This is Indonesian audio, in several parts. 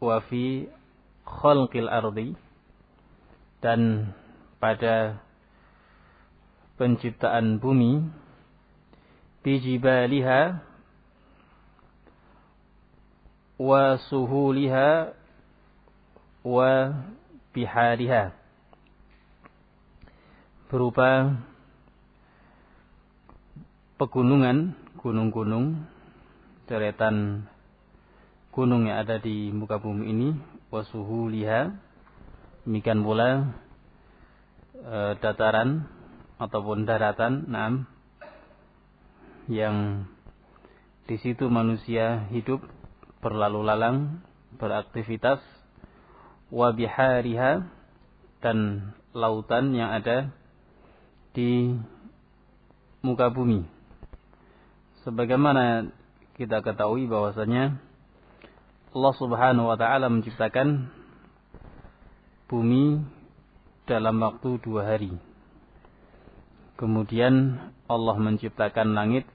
wa fi khalqil ardi, dan pada penciptaan bumi, bijibaliha wa suhuliha wa bihariha, berupa pegunungan, gunung-gunung, deretan gunung yang ada di muka bumi ini, wa suhuliha, demikian pula dataran ataupun daratan, yang di situ manusia hidup, berlalu lalang, beraktivitas, wa bihariha, dan lautan yang ada di muka bumi. Sebagaimana kita ketahui bahwasanya Allah Subhanahu wa taala menciptakan bumi dalam waktu 2 hari. Kemudian Allah menciptakan langit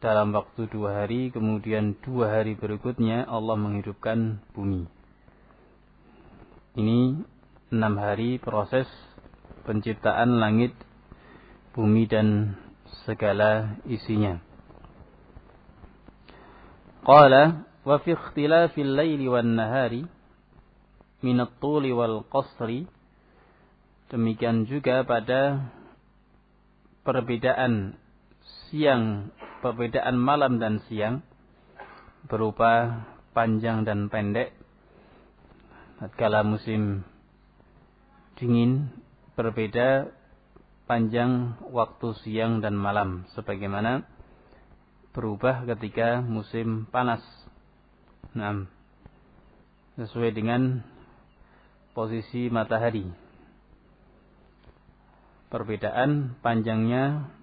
dalam waktu 2 hari, kemudian 2 hari berikutnya Allah menghidupkan bumi. Ini 6 hari proses penciptaan langit, bumi dan segala isinya. Qala wa fi ikhtilafil laili wan nahari min at-tuli wal qasri, demikian juga pada perbedaan malam dan siang, berupa panjang dan pendek. Tatkala musim dingin berbeda panjang waktu siang dan malam, sebagaimana berubah ketika musim panas. Sesuai dengan posisi matahari. Perbedaan panjangnya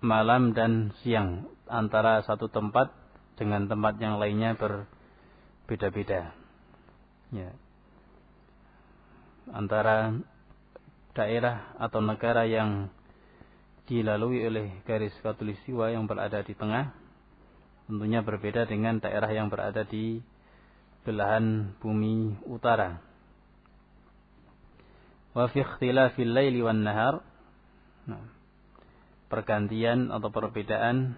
malam dan siang antara satu tempat dengan tempat yang lainnya berbeda-beda. Ya. Antara daerah atau negara yang dilalui oleh garis khatulistiwa yang berada di tengah, tentunya berbeda dengan daerah yang berada di belahan bumi utara. Wa fi ikhtilafil laili wan nahar, pergantian atau perbedaan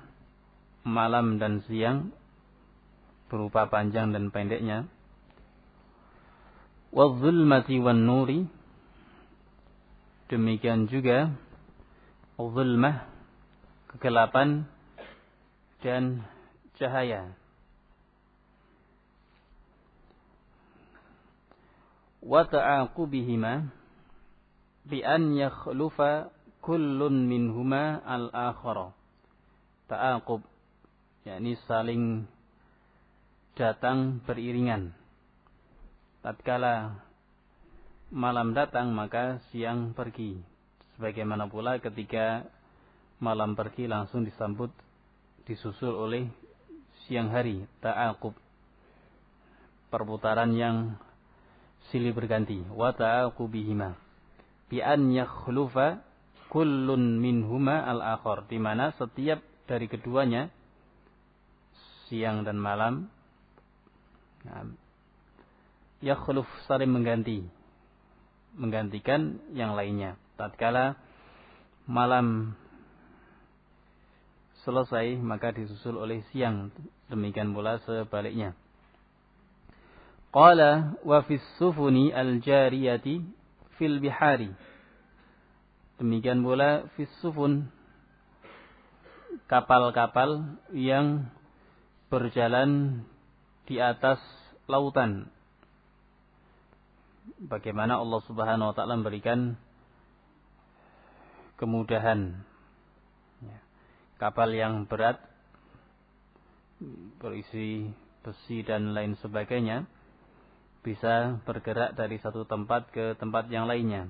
malam dan siang berupa panjang dan pendeknya. Wa dhulmati wan nuri, demikian juga zulmah, kegelapan dan cahaya. Wa ta'aqubihima bi an yakhlufa kullun minhuma al-akhara. Ta'aqub, yakni saling datang beriringan. Tatkala malam datang maka siang pergi. Sebagaimana pula ketika malam pergi langsung disusul oleh siang hari. Ta'aqub, perputaran yang silih berganti. Wa ta'aqubihima bi an yakhlufa kullun minhuma al-akhar, di mana setiap dari keduanya, siang dan malam, yakhluf, saling menggantikan yang lainnya. Tatkala malam selesai maka disusul oleh siang, demikian pula sebaliknya. Qala wa fis sufuni al-jariyati fil bihari, demikian pula fis sufun, kapal-kapal yang berjalan di atas lautan. Bagaimana Allah Subhanahu wa taala memberikan kemudahan. Kapal yang berat berisi besi dan lain sebagainya bisa bergerak dari satu tempat ke tempat yang lainnya,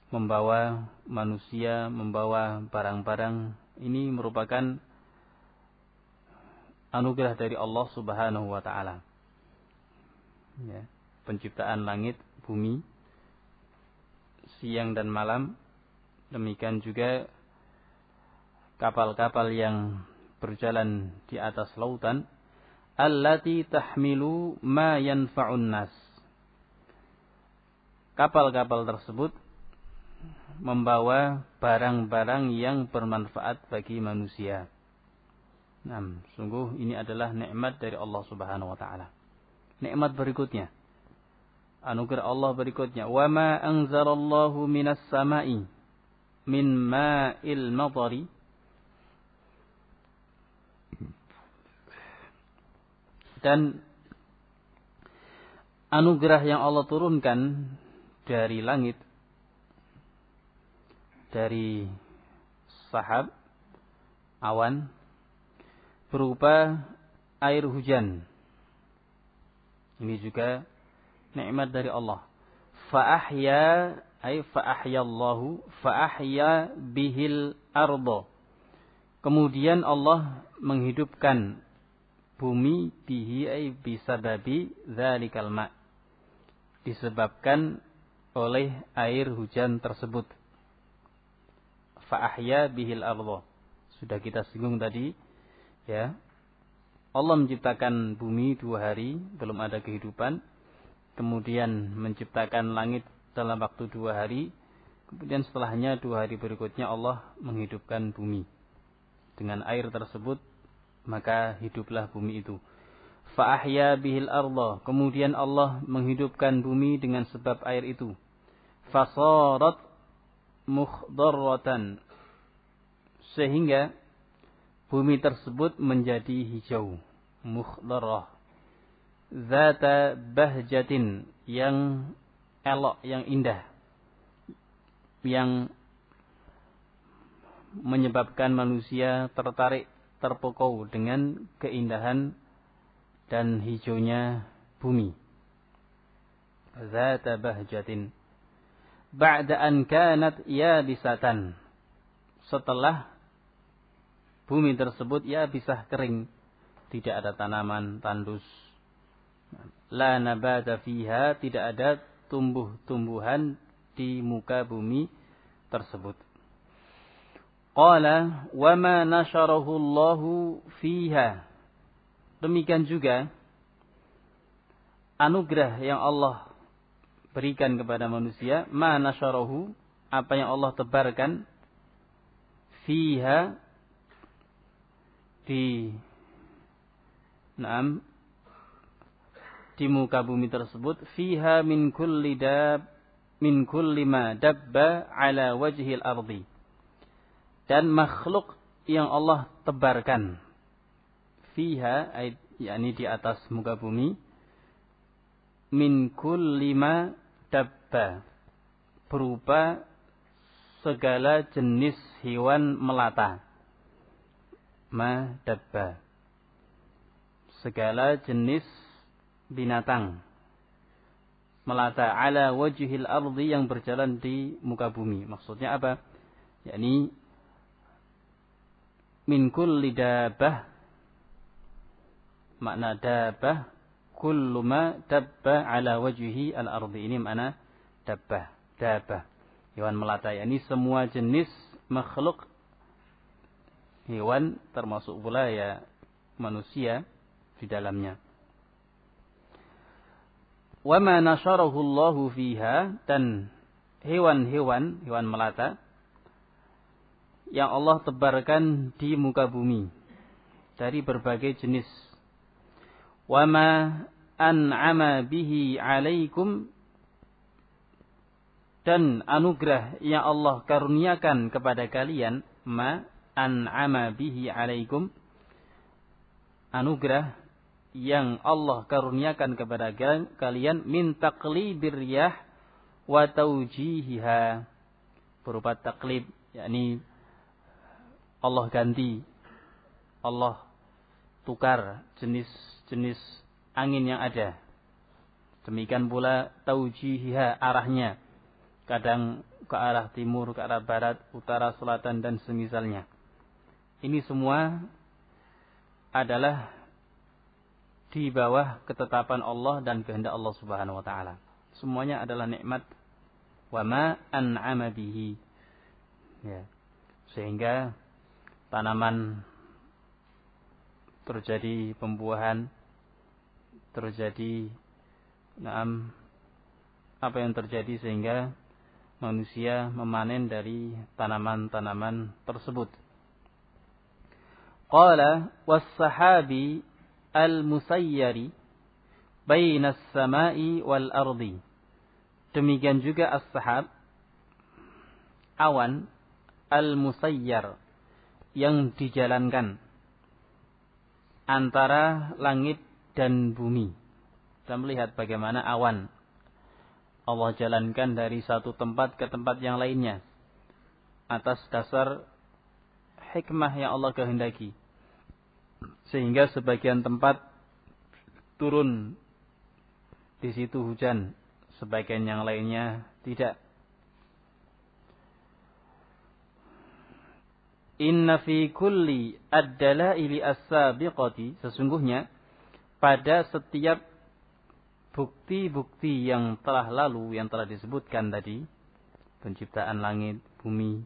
membawa manusia, membawa barang-barang. Ini merupakan anugerah dari Allah Subhanahu wa taala. Ya, penciptaan langit, bumi, siang dan malam, demikian juga kapal-kapal yang berjalan di atas lautan allati tahmilu ma yanfa'un nas. Kapal-kapal tersebut membawa barang-barang yang bermanfaat bagi manusia. Nah, sungguh ini adalah nikmat dari Allah Subhanahu wa taala. Nikmat berikutnya, anugerah Allah berikutnya, wa ma anzalallahu minas sama'i min ma'il madari. Dan anugerah yang Allah turunkan dari langit, dari sahab, awan, berupa air hujan. Ini juga nikmat dari Allah. Fa'ahya ay fa'ahyallahu fa'ahya bihil ardo. Kemudian Allah menghidupkan bumi bihi ay bisababi dzalikal ma'. Disebabkan oleh air hujan tersebut. Fa'ahya bihil ardo. Sudah kita singgung tadi, ya. Allah menciptakan bumi 2 hari, belum ada kehidupan. Kemudian menciptakan langit dalam waktu 2 hari. Kemudian setelahnya 2 hari berikutnya Allah menghidupkan bumi. Dengan air tersebut, maka hiduplah bumi itu. Fa'ahya bihil arda. Kemudian Allah menghidupkan bumi dengan sebab air itu. Fasarat mukhdarratan. Sehingga bumi tersebut menjadi hijau. Mukhdarrah. Zata bahjatin. Yang elok, yang indah. Yang menyebabkan manusia tertarik, terpukau dengan keindahan dan hijaunya bumi. Zata bahjatin. Ba'da an kanat yabisatan. Setelah bumi tersebut yabisah, kering, tidak ada tanaman, tandus. La nabata fiha, tidak ada tumbuh-tumbuhan di muka bumi tersebut. Qala wa ma nasharahu Allahu fiha. Demikian juga anugerah yang Allah berikan kepada manusia, ma nasharahu, apa yang Allah tebarkan, fiha, di muka bumi tersebut, fiha min kulli ma dabba ala wajhil ardi. Dan makhluk yang Allah tebarkan, fiha, yakni di atas muka bumi, min kulli ma dabba, berupa segala jenis hewan melata. Ma dabba, segala jenis binatang melata, ala wajhil ardi, yang berjalan di muka bumi. Maksudnya apa? Yakni min kulli dabbah, makna dabbah kullu ma dabba ala wajhi al-ardi. Ini makna dabbah, hewan melata, yakni semua jenis makhluk hewan, termasuk pula ya manusia di dalamnya. Wa ma nasharahu Allahu fiha, dan hewan melata yang Allah tebarkan di muka bumi dari berbagai jenis. Wa ma an'ama bihi 'alaikum, dan anugerah yang Allah karuniakan kepada kalian, ma an'ama bihi 'alaikum, anugerah yang Allah karuniakan kepada kalian, min taqlibir riyah wa taujihiha, berupa taklib, yakni Allah ganti, Allah tukar jenis-jenis angin yang ada. Demikian pula taujihiha, arahnya, kadang ke arah timur, ke arah barat, utara, selatan, dan semisalnya. Ini semua adalah di bawah ketetapan Allah dan kehendak Allah Subhanahu wa taala. Semuanya adalah nikmat. Wa ma an'ama bihi. Ya. Sehingga tanaman terjadi pembuahan, terjadi apa yang terjadi sehingga manusia memanen dari tanaman-tanaman tersebut. Qala was-sahabi al-musayyari bainas samai wal ardi. Demikian juga as-sahab, awan, al-musayyar, yang dijalankan antara langit dan bumi. Kita melihat bagaimana awan Allah jalankan dari satu tempat ke tempat yang lainnya atas dasar hikmah yang Allah kehendaki. Sehingga sebagian tempat turun di situ hujan, sebagian yang lainnya tidak. Inna fi kulli ad-dalaili as-sabiqati, sesungguhnya pada setiap bukti-bukti yang telah lalu, yang telah disebutkan tadi, penciptaan langit, bumi,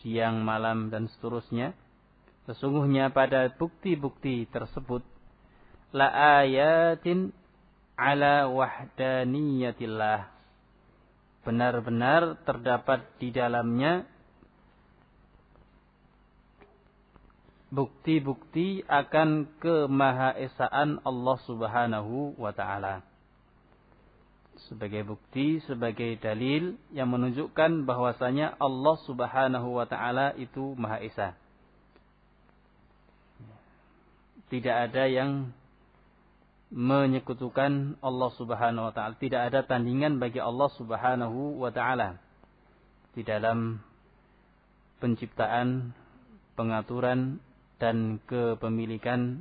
siang, malam, dan seterusnya, sesungguhnya pada bukti-bukti tersebut la ayatin ala wahdaniyatillah, benar-benar terdapat di dalamnya bukti-bukti akan kemahaesaan Allah Subhanahu wa ta'ala. Sebagai bukti, sebagai dalil yang menunjukkan bahwasanya Allah Subhanahu wa ta'ala itu Maha Esa. Tidak ada yang menyekutukan Allah Subhanahu wa ta'ala. Tidak ada tandingan bagi Allah Subhanahu wa ta'ala di dalam penciptaan, pengaturan, dan kepemilikan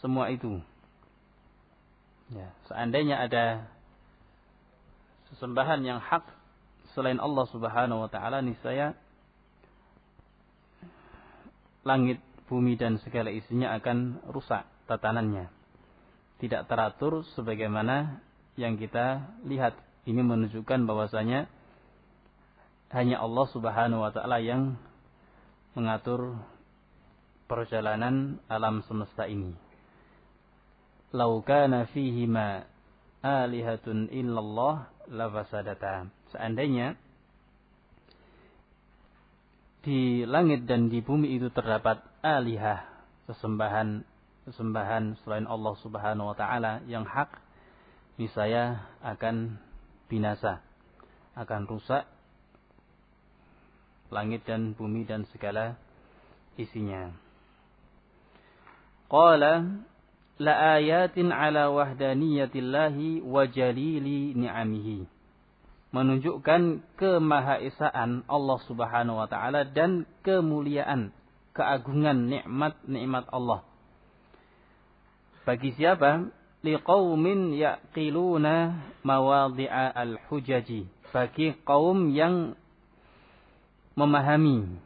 semua itu. Ya, seandainya ada sesembahan yang hak selain Allah Subhanahu wa ta'ala, niscaya langit, bumi, dan segala isinya akan rusak tatanannya. Tidak teratur sebagaimana yang kita lihat. Ini menunjukkan bahwasanya hanya Allah Subhanahu wa ta'ala yang mengatur perjalanan alam semesta ini. Lau kana fihima alihatun illallah lafasadata. Seandainya di langit dan di bumi itu terdapat alihah, sesembahan selain Allah Subhanahu wa ta'ala yang hak, niscaya akan binasa, akan rusak langit dan bumi dan segala isinya. Qala la ayatin ala wahdaniyatillahi wa jalili ni'amihi, menunjukkan kemahaesaan Allah Subhanahu wa ta'ala dan kemuliaan, keagungan nikmat Allah. Bagi siapa? Liqaumin yaqiluna mawadhi'a al-hujaji, bagi kaum yang memahami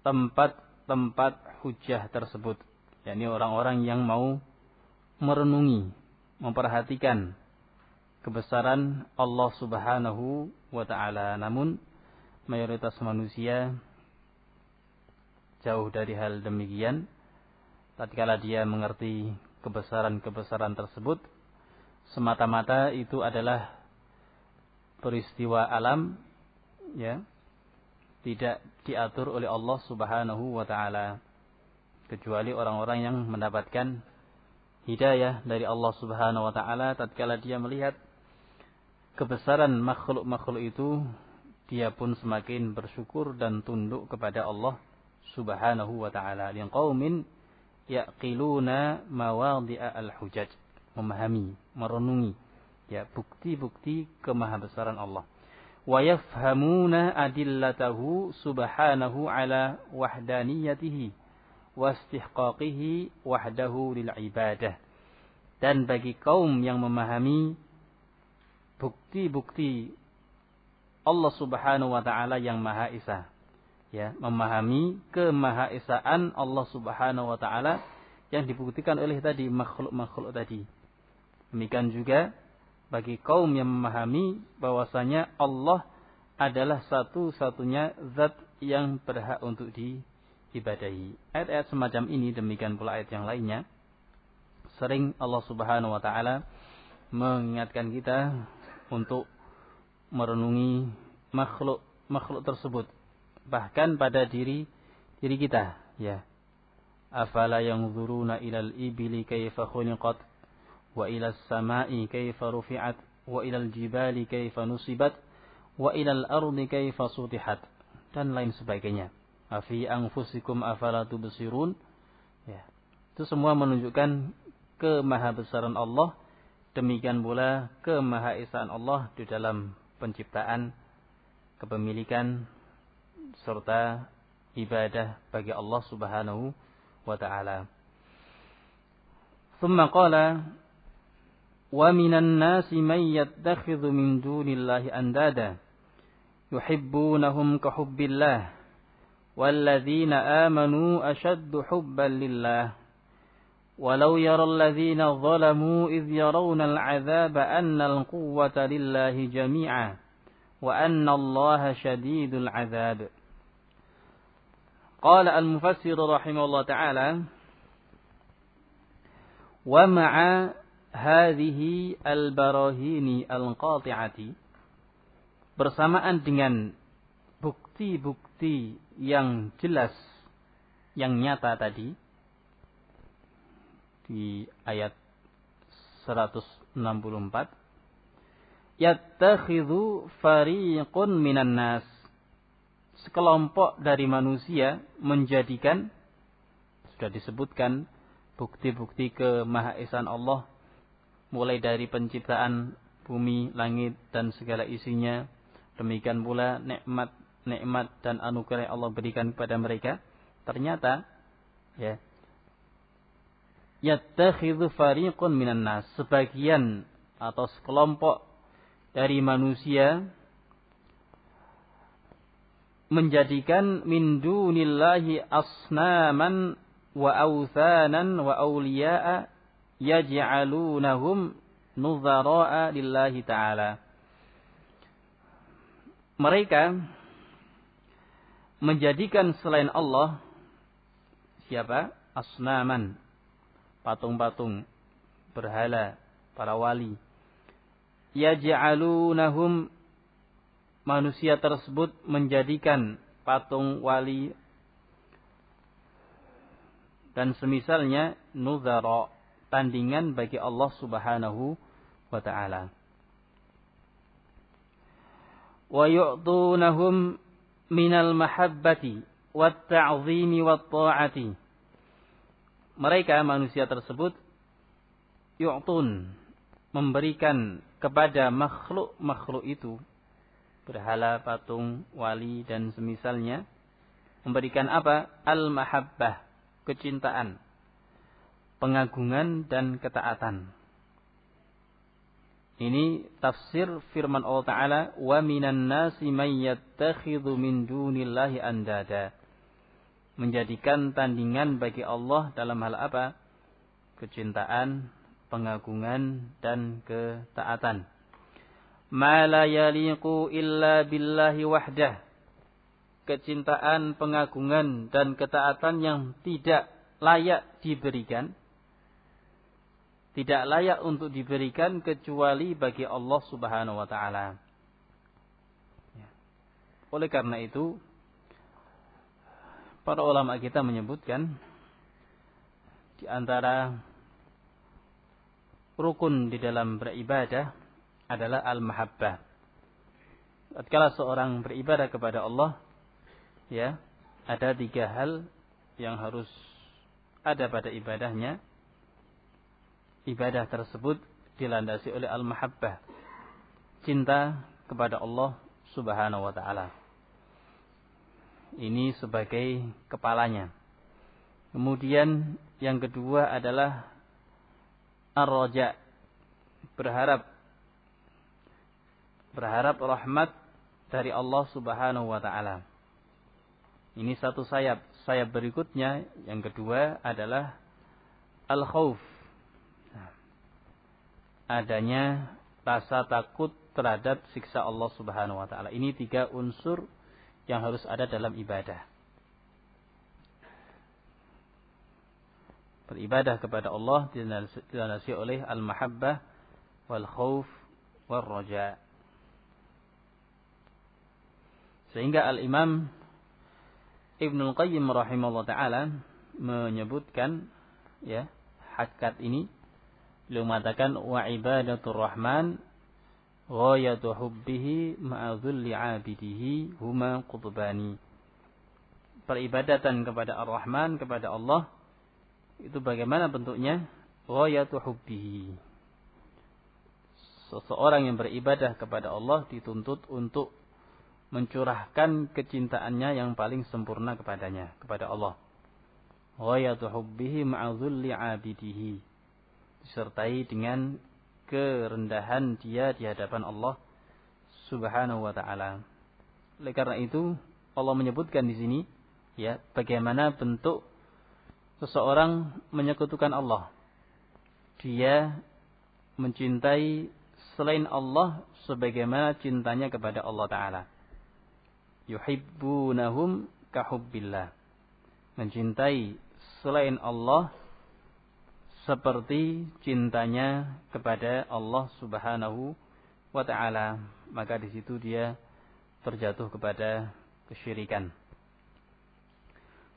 tempat-tempat hujah tersebut, yakni orang-orang yang mau merenungi, memperhatikan kebesaran Allah Subhanahu wa ta'ala. Namun mayoritas manusia jauh dari hal demikian. Tatkala dia mengerti kebesaran-kebesaran tersebut, semata-mata itu adalah peristiwa alam, ya, tidak diatur oleh Allah Subhanahu wa ta'ala, kecuali orang-orang yang mendapatkan hidayah dari Allah Subhanahu wa ta'ala. Tatkala dia melihat kebesaran makhluk-makhluk itu, dia pun semakin bersyukur dan tunduk kepada Allah Subhanahu wa ta'ala. Liqaumin yaqiluna mawadhi'a al-hujaj, memahami, merenungi, ya, bukti-bukti kemahabesaran Allah. Wa yafhamuna adillatahu subhanahu ala wahdaniyatihi wa istihqaqihi wahdahu lil ibadah. Dan bagi kaum yang memahami bukti-bukti Allah Subhanahu wa ta'ala yang Maha Esa, ya, memahami kemahaesaan Allah Subhanahu wa ta'ala yang dibuktikan oleh tadi makhluk-makhluk tadi. Demikian juga bagi kaum yang memahami bahwasanya Allah adalah satu-satunya zat yang berhak untuk ibadahi. Ayat-ayat semacam ini, demikian pula ayat yang lainnya, sering Allah Subhanahu wa taala mengingatkan kita untuk merenungi makhluk tersebut, bahkan pada diri kita, ya. Afala yanzuruna ilal ibili kaifa khuliqat wa ilas samai kaifa rufi'at wa ilal jibali kaifa nusibat wa ilal ardi kaifa sutihat, dan lain sebagainya. Afi anfusikum afala tubsirun. Ya. Itu semua menunjukkan kemahabesaran Allah, demikian pula kemahaesaan Allah di dalam penciptaan, kepemilikan serta ibadah bagi Allah Subhanahu wa taala. Tsumma qala wa minan nasi may yattakhidhu min dunillahi andada yuhibbunahum ka hubbillah walladzina amanu ashaddu hubban lillah walau yaral ladzina zalamu idh yarawna al'adzaba anna al-quwwata lillahi jami'a wa anna allaha shadidul 'adzab. Qala al-mufassir rahimahullah ta'ala wa ma'a hadhihi al-barahini al-qati'ati, bersamaan dengan bukti-bukti yang jelas, yang nyata tadi di ayat 164, yattakhidhu fariqun minan nas, sekelompok dari manusia menjadikan, sudah disebutkan bukti-bukti kemahaesaan Allah, mulai dari penciptaan bumi, langit dan segala isinya, demikian pula nikmat dan anugerah yang Allah berikan kepada mereka. Ternyata, ya, yattakhidhu fariqun minan nas, sebagian atau sekelompok dari manusia menjadikan min dunillahi asnaman wa awthanan wa awliya'a yaj'alunahum nuzara'a lillahi ta'ala. Mereka menjadikan selain Allah siapa? Asnaman, patung-patung, berhala, para wali. Yaj'alunahum, manusia tersebut menjadikan patung, wali dan semisalnya nuzara, tandingan bagi Allah Subhanahu wa ta'ala. Wa yu'tunahum minal mahabbati wat ta'zimi wat ta'ati. Mereka manusia tersebut yu'tun, memberikan kepada makhluk-makhluk itu, berhala, patung, wali dan semisalnya, memberikan apa? Al-mahabbah, kecintaan, pengagungan dan ketaatan. Ini tafsir firman Allah Ta'ala, wa minan nasi may yattakhidhu min dunillahi andada, menjadikan tandingan bagi Allah dalam hal apa? Kecintaan, pengagungan dan ketaatan. Ma la yaliqu illa billahi wahdah, kecintaan, pengagungan dan ketaatan yang tidak layak diberikan, tidak layak untuk diberikan kecuali bagi Allah Subhanahu wa ta'ala. Oleh karena itu, para ulama kita menyebutkan di antara rukun di dalam beribadah adalah al-mahabbah. Tatkala seorang beribadah kepada Allah, ya, ada 3 hal yang harus ada pada ibadahnya. Ibadah tersebut dilandasi oleh al-mahabbah, cinta kepada Allah Subhanahu wa ta'ala. Ini sebagai kepalanya. Kemudian yang kedua adalah ar-raja, berharap rahmat dari Allah Subhanahu wa ta'ala. Ini satu sayap. Sayap berikutnya yang kedua adalah al-khauf, adanya rasa takut terhadap siksa Allah Subhanahu wa ta'ala. Ini 3 unsur yang harus ada dalam ibadah. Beribadah kepada Allah dilandasi oleh al-mahabbah wal khauf wal raja. Sehingga al-Imam Ibnul Qayyim rahimahullah ta'ala menyebutkan ya hakikat ini. Beliau mengatakan wa ibadatur rahman ghayatu hubbihi ma'a dhulli 'abidihi huma qutbani. Peribadatan kepada Ar-Rahman, kepada Allah, itu bagaimana bentuknya? Ghayatu hubbihi. Seseorang yang beribadah kepada Allah dituntut untuk mencurahkan kecintaannya yang paling sempurna kepadanya, kepada Allah. Ghayatu hubbihi ma'a dhulli 'abidihi. Disertai dengan kerendahan dia di hadapan Allah Subhanahu wa ta'ala. Oleh karena itu Allah menyebutkan di sini ya bagaimana bentuk seseorang menyekutukan Allah. Dia mencintai selain Allah sebagaimana cintanya kepada Allah Ta'ala. Yuhibbunahum kahubbillah. Mencintai selain Allah seperti cintanya kepada Allah Subhanahu wa ta'ala. Maka di situ dia terjatuh kepada kesyirikan.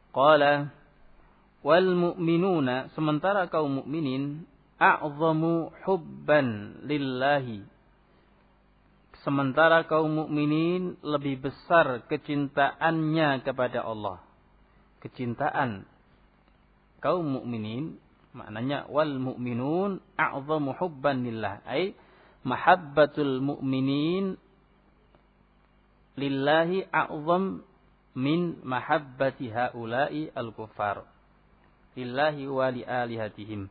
Qala wal mu'minuna, sementara kaum mukminin a'zamu hubban lillahi. Sementara kaum mukminin lebih besar kecintaannya kepada Allah. Kecintaan kaum mukminin maknanya wal mu'minun a'zamu hubban lillah, ay mahabbatul mu'minin lillahi a'zam min mahabbati haula'i al-kuffar lillahi wa li alihatihim.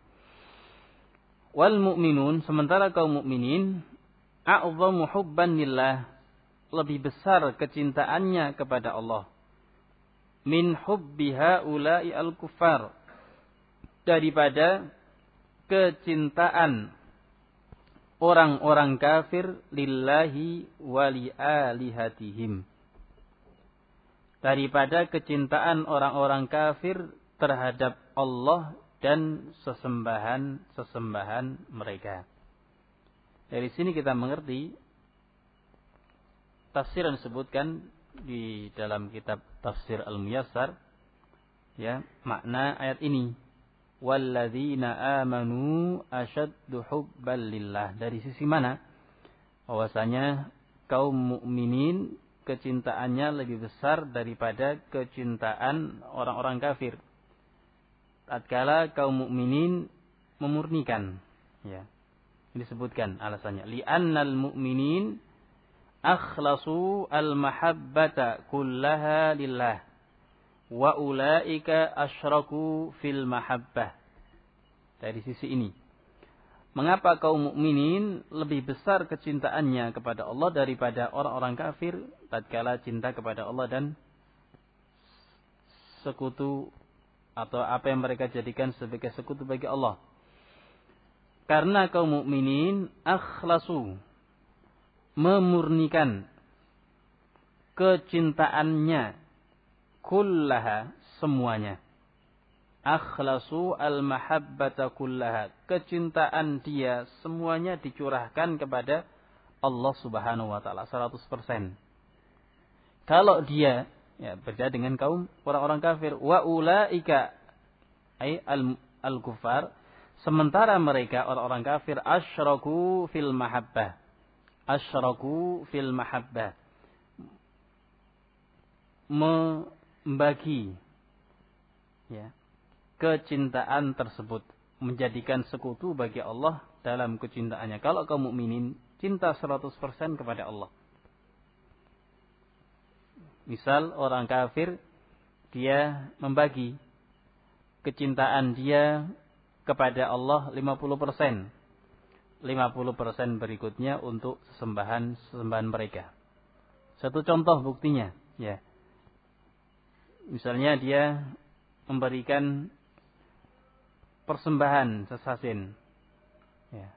Wal mu'minun, sementara kaum mukminin a'zamu hubban lillah, lebih besar kecintaannya kepada Allah, min hubbi haula'i al-kuffar, daripada kecintaan orang-orang kafir lillahi wa li alihatihim, daripada kecintaan orang-orang kafir terhadap Allah dan sesembahan-sesembahan mereka. Dari sini kita mengerti tafsir yang disebutkan di dalam kitab Tafsir Al-Muyassar, ya, makna ayat ini. Walladzina amanu asyaddu hubban lillah. Dari sisi mana? Bahwasanya kaum mukminin kecintaannya lebih besar daripada kecintaan orang-orang kafir. Tatkala kaum mukminin memurnikan, ya. Ini disebutkan alasannya. Li'annal mu'minin akhlasu al-mahabbata kullaha lillah wa ulaika asyraku fil mahabbah. Dari sisi ini, mengapa kaum mukminin lebih besar kecintaannya kepada Allah daripada orang-orang kafir tatkala cinta kepada Allah dan sekutu atau apa yang mereka jadikan sebagai sekutu bagi Allah? Karena kaum mukminin akhlasu, memurnikan kecintaannya, kullaha, semuanya. Akhlasu al-mahabbata kullaha, kecintaan dia semuanya dicurahkan kepada Allah Subhanahu wa taala 100%. Kalau dia ya berbeda dengan kaum orang-orang kafir, wa ulaika ay al-kuffar, sementara mereka orang-orang kafir asyraku fil mahabbah. Asyraku fil mahabbah, membagi ya kecintaan tersebut, menjadikan sekutu bagi Allah dalam kecintaannya. Kalau kaum mukminin cinta 100% kepada Allah. Misal orang kafir, dia membagi kecintaan dia kepada Allah 50%. 50% berikutnya untuk sembahan mereka. Satu contoh buktinya, ya. Misalnya dia memberikan persembahan sesajen. Ya.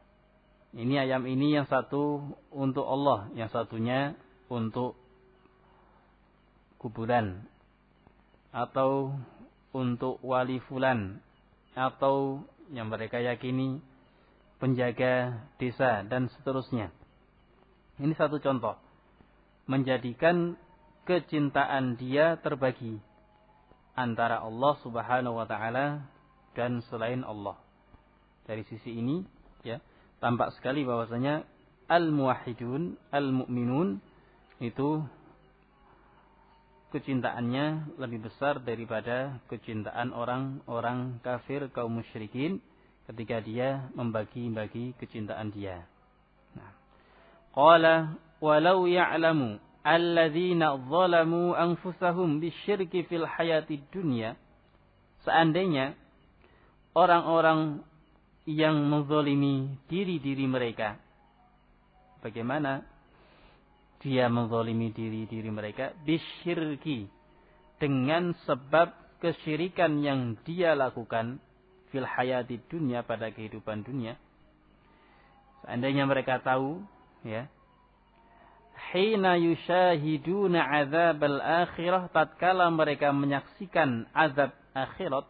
Ini ayam ini yang satu untuk Allah, yang satunya untuk kuburan atau untuk wali fulan atau yang mereka yakini penjaga desa dan seterusnya. Ini satu contoh. Menjadikan kecintaan dia terbagi antara Allah Subhanahu wa taala dan selain Allah. Dari sisi ini ya, tampak sekali bahwasanya al-muwahhidun, al-mu'minun itu kecintaannya lebih besar daripada kecintaan orang-orang kafir kaum musyrikin ketika dia membagi-bagi kecintaan dia. Nah, qala walau ya'lamu alladzina zalamu anfusahum bisyirki fil hayatid dunya, seandainya orang-orang yang menzalimi diri-diri mereka. Bagaimana dia menzalimi diri-diri mereka? Bisyirki, dengan sebab kesyirikan yang dia lakukan fil hayatid dunya, pada kehidupan dunia. Seandainya mereka tahu ya, hina yushahiduna azabal akhirah, tatkala mereka menyaksikan azab akhirat,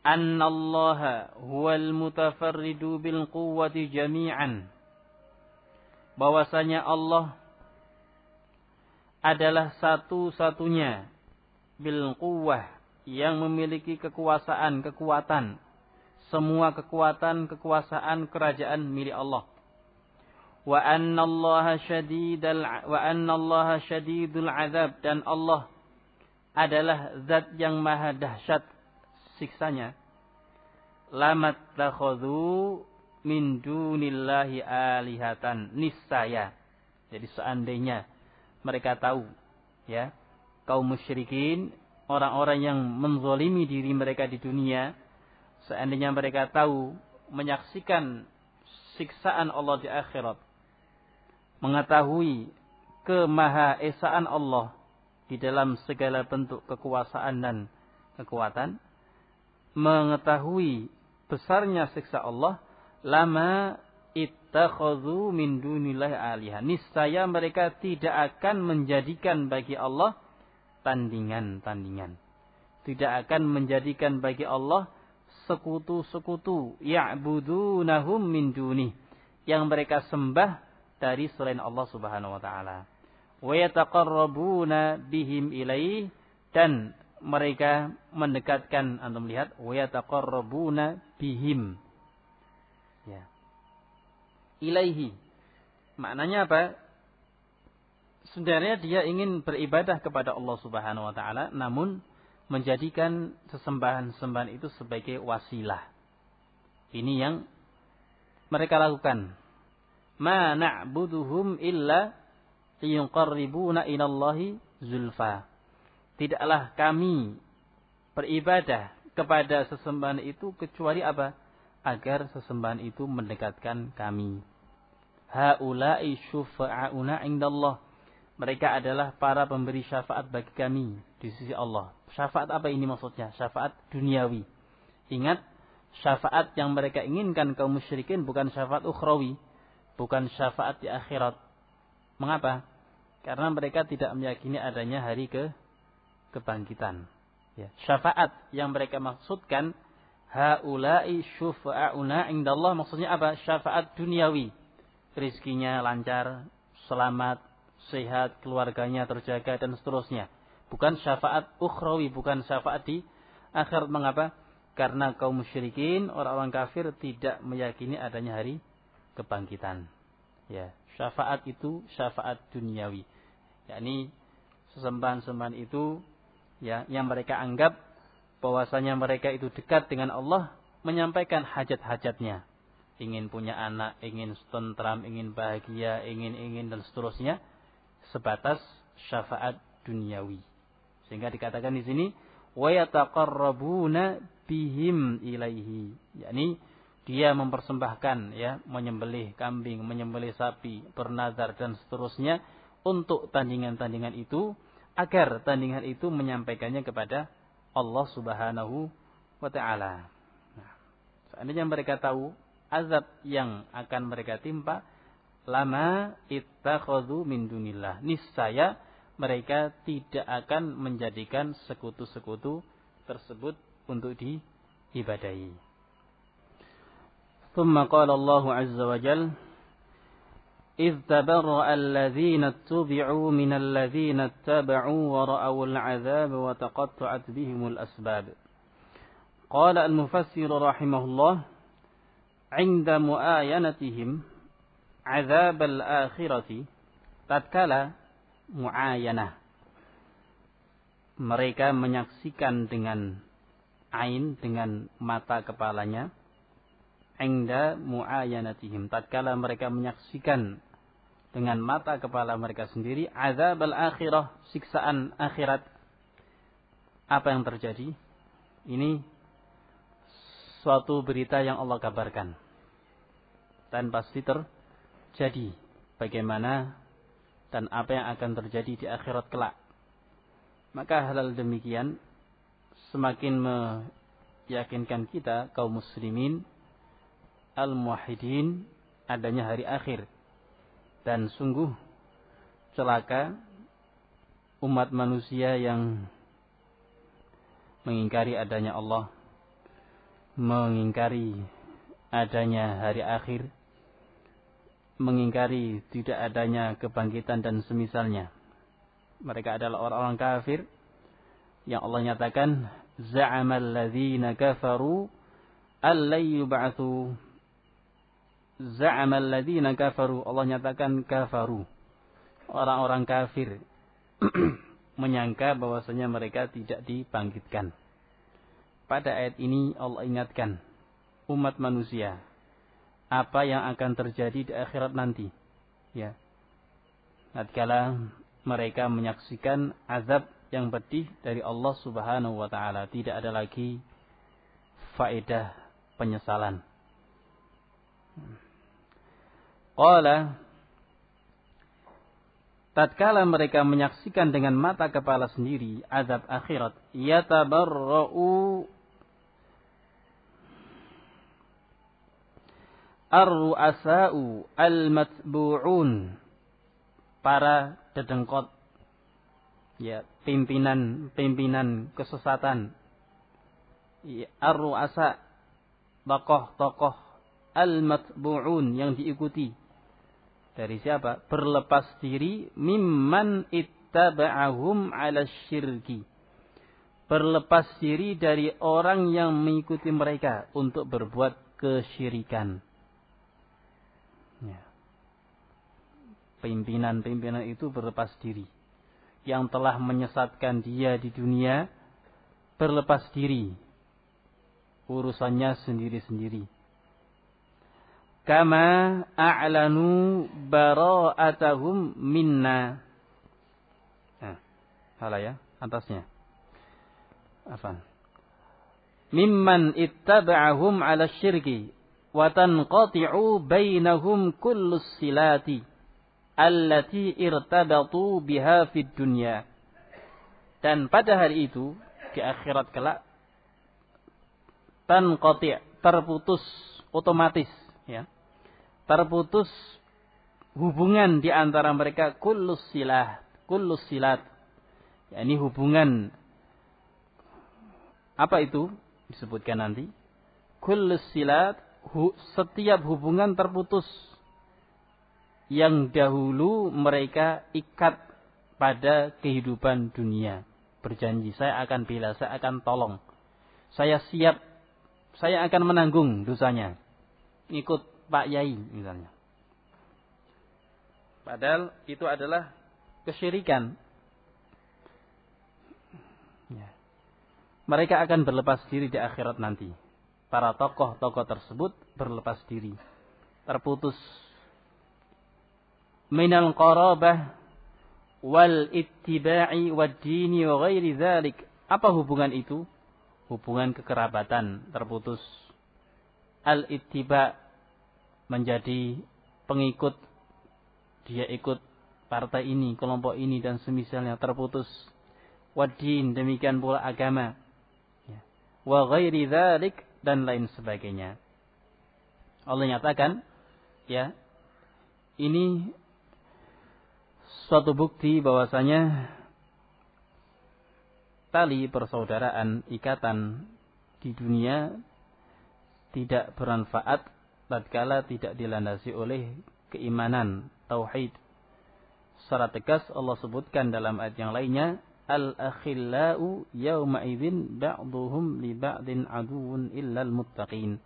annallaha huwal mutafarridu bil quwwati jami'an, bahwasanya Allah adalah satu-satunya bil quwwah, yang memiliki kekuasaan, kekuatan, semua kekuatan, kekuasaan, kerajaan milik Allah. Wa annallaha syadidul azab, dan Allah adalah zat yang maha dahsyat siksanya. Lamattakhadhu min dunillahi alihatan, niscaya. Jadi seandainya mereka tahu ya, kaum musyrikin, orang-orang yang menzalimi diri mereka di dunia, seandainya mereka tahu, menyaksikan siksaan Allah di akhirat, mengetahui kemahaesaan Allah di dalam segala bentuk kekuasaan dan kekuatan, mengetahui besarnya siksa Allah, lama ittakhadhu min dunillahi alihah, niscaya mereka tidak akan menjadikan bagi Allah tandingan-tandingan, tidak akan menjadikan bagi Allah sekutu-sekutu, ya'budunahum min dunih, yang mereka sembah dari selain Allah Subhanahu wa taala. Wa yataqarrabuna bihim ilaih, dan mereka mendekatkan, antum lihat, wa yataqarrabuna bihim ya, ilaihi, maknanya apa? Sebenarnya dia ingin beribadah kepada Allah Subhanahu wa taala, namun menjadikan sesembahan-sembahan itu sebagai wasilah. Ini yang mereka lakukan. Ma na'buduhum illa liyuqarribuna ilallahi zulfa. Tidaklah kami beribadah kepada sesembahan itu kecuali apa? Agar sesembahan itu mendekatkan kami. Haula'i syufa'auna indallah. Mereka adalah para pemberi syafaat bagi kami di sisi Allah. Syafaat apa ini maksudnya? Syafaat duniawi. Ingat, syafaat yang mereka inginkan kaum musyrikin bukan syafaat ukhrawi, bukan syafaat di akhirat. Mengapa? Karena mereka tidak meyakini adanya hari kebangkitan. Ya. Syafaat yang mereka maksudkan, haula'i syufa'auna indallah, maksudnya apa? Syafaat duniawi. Rizkinya lancar, selamat, sehat, keluarganya terjaga, dan seterusnya. Bukan syafaat ukhrawi, bukan syafaat di akhirat. Mengapa? Karena kaum musyrikin, orang-orang kafir, tidak meyakini adanya hari kebangkitan. Ya, syafaat itu syafaat duniawi. Yakni sesembahan-sembahan itu ya, yang mereka anggap bahwasanya mereka itu dekat dengan Allah, menyampaikan hajat-hajatnya. Ingin punya anak, ingin tentram, ingin bahagia, ingin dan seterusnya, sebatas syafaat duniawi. Sehingga dikatakan di sini wa yataqarrabuna bihim ilaihi, yakni dia mempersembahkan ya, menyembelih kambing, menyembelih sapi, bernazar dan seterusnya untuk tandingan-tandingan itu, agar tandingan itu menyampaikannya kepada Allah Subhanahu wa taala. Nah, seandainya mereka tahu azab yang akan mereka timpa, lama ittakhadhu min dunillah, niscaya mereka tidak akan menjadikan sekutu-sekutu tersebut untuk ibadahi. ثم قال الله عز وجل إذ تبرأ الذين اتبعوا من الذين اتبعوا ورأوا العذاب وتقطعت بهم الأسباب. قال المفسر رحمه الله عند مؤاينتهم عذاب الآخرة tatkala mu'ayanah mereka menyaksikan dengan ain, dengan mata kepalanya, inda mu'ayanatihim tatkala mereka menyaksikan dengan mata kepala mereka sendiri azab al-akhirah, siksaan akhirat. Apa yang terjadi? Ini suatu berita yang Allah kabarkan dan pasti terjadi. Bagaimana dan apa yang akan terjadi di akhirat kelak. Maka hal demikian semakin meyakinkan kita kaum muslimin al-muwahhidin adanya hari akhir. Dan sungguh celaka umat manusia yang mengingkari adanya Allah, mengingkari adanya hari akhir, mengingkari tidak adanya kebangkitan dan semisalnya. Mereka adalah orang-orang kafir yang Allah nyatakan za'amal ladzina kafaru allay yub'atsu. Za'amal ladzina kafaru, Allah nyatakan kafaru, orang-orang kafir menyangka bahwasanya mereka tidak dibangkitkan. Pada ayat ini Allah ingatkan umat manusia apa yang akan terjadi di akhirat nanti. Ya. Tatkala mereka menyaksikan azab yang pedih dari Allah Subhanahu wa taala, tidak ada lagi faedah penyesalan. Qala tatkala mereka menyaksikan dengan mata kepala sendiri azab akhirat, yatabarra'u ar-ru'asa'u al-matbu'un, para dedengkot, ya, pimpinan kesesatan, ya, ar-ru'asa, tokoh-tokoh al-matbu'un yang diikuti. Dari siapa? Berlepas diri mimman ittaba'ahum 'ala syirki. Berlepas diri dari orang yang mengikuti mereka untuk berbuat kesyirikan. Ya. Pimpinan-pimpinan itu berlepas diri. Yang telah menyesatkan dia di dunia berlepas diri. Urusannya sendiri-sendiri. Kama a'lanu bara'atahum minna. Salah ya, atasnya. Afan. Mimman ittaba'ahum 'ala syirki wa tanqati'u bainahum kullu silati allati irtabatu biha fid dunya. Dan pada hari itu di akhirat kelak tanqati', terputus otomatis, ya. Terputus hubungan di antara mereka kullu silat. yakni hubungan apa itu disebutkan nanti. Kullu silat, setiap hubungan terputus yang dahulu mereka ikat pada kehidupan dunia. Berjanji, saya akan bela, saya akan tolong, saya siap, saya akan menanggung dosanya. Ikut Pak Yai misalnya. Padahal itu adalah kesyirikan. Ya. Mereka akan berlepas diri di akhirat nanti. Para tokoh-tokoh tersebut berlepas diri. Terputus. Minal qarabah wal ittiba'i wad dini wa ghairi dzalik. Apa hubungan itu? Hubungan kekerabatan terputus. Al ittiba' menjadi pengikut, dia ikut partai ini, kelompok ini dan semisalnya, terputus. Wad-din, demikian pula agama. Wa ghairi dzalik, dan lain sebagainya. Allah nyatakan, ya, ini suatu bukti bahwasanya tali persaudaraan, ikatan di dunia tidak bermanfaat tatkala tidak dilandasi oleh keimanan, tauhid. Secara tegas Allah sebutkan dalam ayat yang lainnya, al-akhillau yawma idzin ba'dhuhum li ba'din aduwwun illal muttaqin.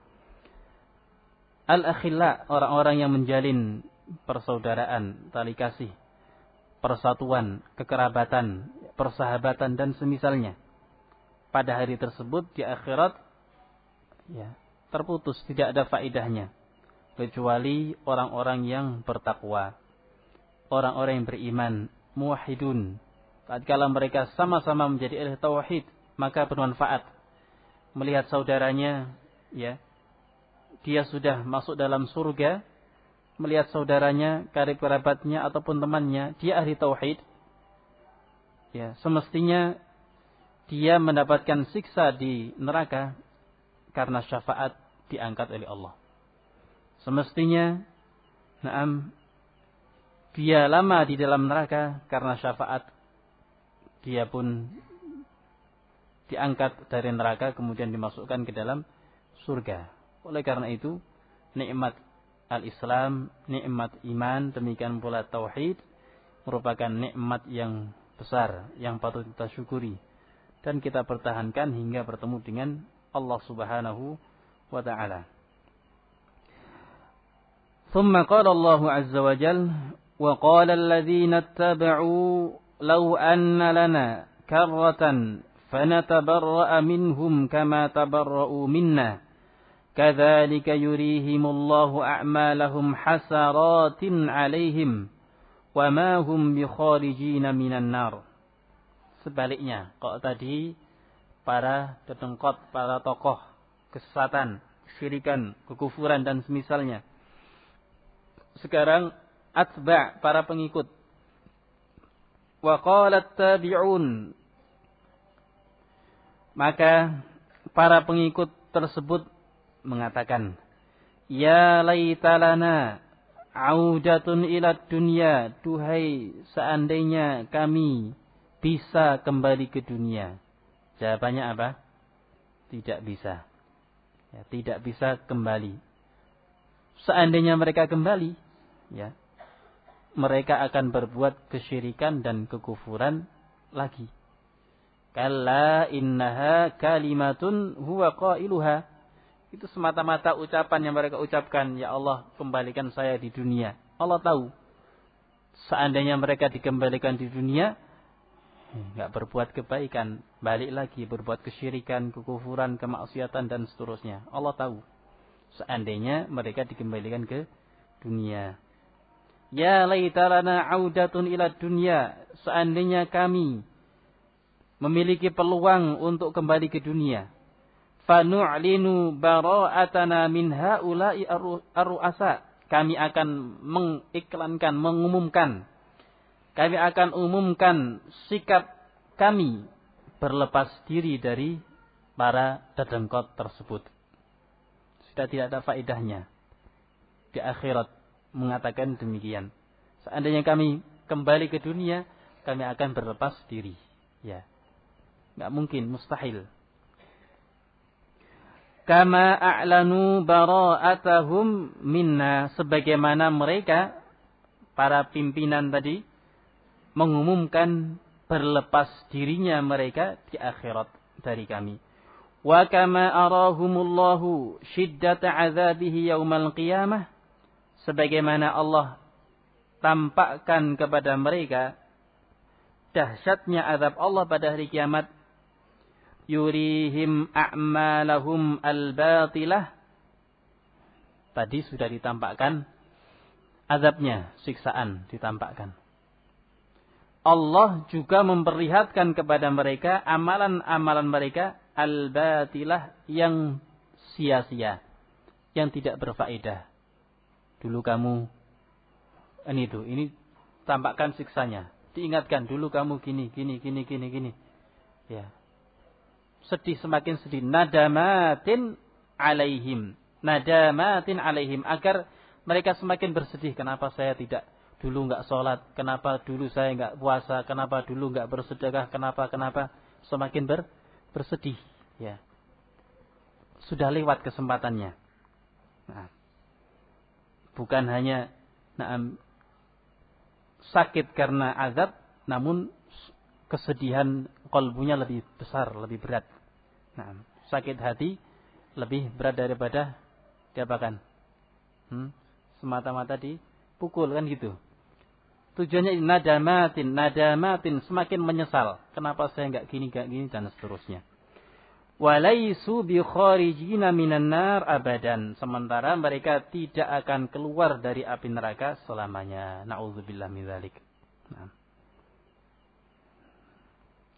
Al-akhilla, orang-orang yang menjalin persaudaraan, tali kasih, persatuan, kekerabatan, persahabatan dan semisalnya. Pada hari tersebut di akhirat ya, terputus, tidak ada faedahnya kecuali orang-orang yang bertakwa, orang-orang yang beriman, muwahhidun. Tatkala mereka sama-sama menjadi ahli tauhid, maka bermanfaat. Melihat saudaranya, ya, dia sudah masuk dalam surga, melihat saudaranya, karib kerabatnya ataupun temannya, dia ahli tauhid, ya, semestinya dia mendapatkan siksa di neraka karena syafaat diangkat oleh Allah. Semestinya, dia lama di dalam neraka karena syafaat, dia pun diangkat dari neraka kemudian dimasukkan ke dalam surga. Oleh karena itu, nikmat al-Islam, nikmat iman, demikian pula tauhid merupakan nikmat yang besar yang patut kita syukuri dan kita pertahankan hingga bertemu dengan Allah Subhanahu wa taala. ثم قال الله عز وجل وقال الذين اتبعوا لو أن لنا كرة فنتبرأ منهم كما تبرؤوا منا كذلك يريهم الله أعمالهم حسرات عليهم وما هم بخارجين من النار. Sebaliknya, kalau tadi para dedengkot, para tokoh kesesatan, kesyirikan, kekufuran dan semisalnya. Sekarang atba' para pengikut. Wa qalat tabi'un. Maka para pengikut tersebut mengatakan, ya laitalana audatun ila dunya, duhai seandainya kami bisa kembali ke dunia. Jawabannya apa? Tidak bisa. Ya, tidak bisa kembali. Seandainya mereka kembali, ya, mereka akan berbuat kesyirikan dan kekufuran lagi. Kalla innaha kalimatun huwa qailuha. Itu semata-mata ucapan yang mereka ucapkan, ya Allah, kembalikan saya di dunia. Allah tahu. Seandainya mereka dikembalikan di dunia, enggak berbuat kebaikan, balik lagi berbuat kesyirikan, kekufuran, kemaksiatan dan seterusnya. Allah tahu. Seandainya mereka dikembalikan ke dunia. Ya laitalana audatun ila dunya. Seandainya kami memiliki peluang untuk kembali ke dunia. Fanu'linu bara'atana min ha'ula'i ar-ru'asa. Kami akan mengiklankan, mengumumkan. Kami akan umumkan sikap kami berlepas diri dari para dedengkot tersebut. Sudah tidak ada faedahnya. Di akhirat mengatakan demikian. Seandainya kami kembali ke dunia, kami akan berlepas diri. Ya, nggak mungkin, mustahil. Kama a'lanu bara'atahum minna, sebagaimana mereka para pimpinan tadi mengumumkan berlepas dirinya mereka di akhirat dari kami. Wa kama arahumullahu shiddata 'adzabihi yaumal qiyamah, sebagaimana Allah tampakkan kepada mereka dahsyatnya azab Allah pada hari kiamat. Yurihim a'malahum al-batilah, tadi sudah ditampakkan azabnya, siksaan ditampakkan. Allah juga memperlihatkan kepada mereka amalan-amalan mereka al-batilah, yang sia-sia, yang tidak berfaedah. Dulu kamu ini tampakkan siksanya. Diingatkan, dulu kamu gini. Ya. Sedih, semakin sedih. Nadamatin alaihim, agar mereka semakin bersedih. Kenapa saya tidak dulu enggak sholat? Kenapa dulu saya enggak puasa? Kenapa dulu enggak bersedekah? Kenapa? Semakin bersedih. Ya. sudah lewat kesempatannya. Nah, bukan hanya sakit karena azab, namun kesedihan kalbunya lebih besar, lebih berat. Nah, sakit hati lebih berat daripada diapakan? Semata-mata dipukul kan gitu. Tujuannya nadamatin, semakin menyesal. Kenapa saya enggak gini dan seterusnya. Walaisu bi kharijina minan nar abadan. Sementara mereka tidak akan keluar dari api neraka selamanya. Nauzubillah min dzalik. Nah.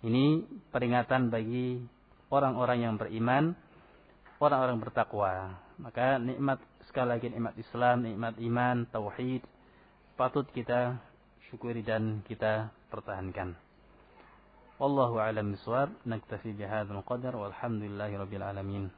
Ini peringatan bagi orang-orang yang beriman, orang-orang bertakwa. Maka nikmat, sekali lagi nikmat Islam, nikmat iman, tauhid, patut kita syukuri dan kita pertahankan. Wallahu a'lam bishawab. Naktafi bihadzal qadar walhamdulillahi rabbil alamin.